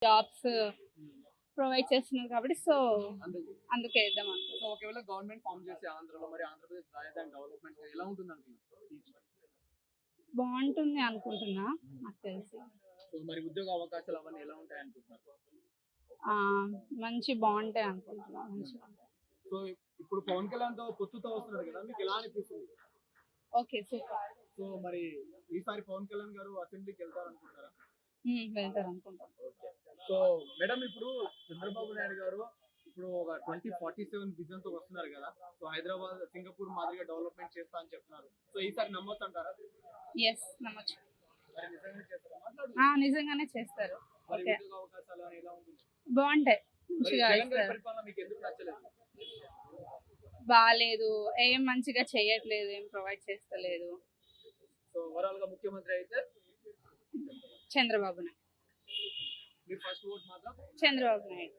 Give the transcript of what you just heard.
Jobs ఉమ్. Provide చేస్తున్నారు కాబట్టి so అందుకు అందుకే వేద్దాం సో ఒకవేళ గవర్నమెంట్ ఫామ్ చేసి ఆంధ్రలో మరి ఆంధ్రప్రదేశ్ రాజధాని డెవలప్మెంట్ ఎలా ఉంటుంది అనుకున్నారు? బాగుంటుంది అనుకుంటున్నా నాకు తెలిసి. సో మరి ఉద్యోగ అవకాశాలు అవన్నీ ఎలా ఉంటాయి అనుకుంటున్నారు? ఆ, మంచి బాగుంటాయి అనుకుంటున్నా మంచిగా. సో ఇప్పుడు పవన్ కళ్యాణ్ తో పొత్తుతో వస్తున్నారు కదా, మీకు ఎలా అనిపిస్తుంది? Okay super. సో మరి ఈసారి పవన్ కళ్యాణ్ గారు అసెంబ్లీకి వెళ్తారు అనుకుంటారా? వెళ్తారు అనుకుంటాను. సో మేడం, ఇప్పుడు చంద్రబాబు నాయుడు గారు ఇప్పుడు ఒక 2047 విజన్ తో వస్తున్నారు కదా. సో హైదరాబాద్ సింగపూర్ మాదిరిగా డెవలప్మెంట్ చేస్తా అని చెప్తున్నారు. సో ఈసారి నమ్మొచ్చు అంటారా? ఎస్ నమ్మచ్చు. మరి నిజంగానే చేస్తారా? నిజంగానే చేస్తారు. మరి ఓకే ఉద్యోగ అవకాశాలు అని ఎలా ఉంటుంది? బాగుంటాయి మరి మంచిగా జగన్ గారి ఇస్తారు. పరిపాలన మీకు ఎందుకు నచ్చలేదు? బాగాలేదు, ఏం మంచిగా చేయట్లేదు, ఏం ప్రొవైడ్ చేస్తలేదు. సో ఓవరాల్ గా ముఖ్యమంత్రి అయితే చంద్రబాబు నాయుడు. మీ ఫస్ట్ ఓట్ మాత్రం చంద్రబాబు నాయుడు.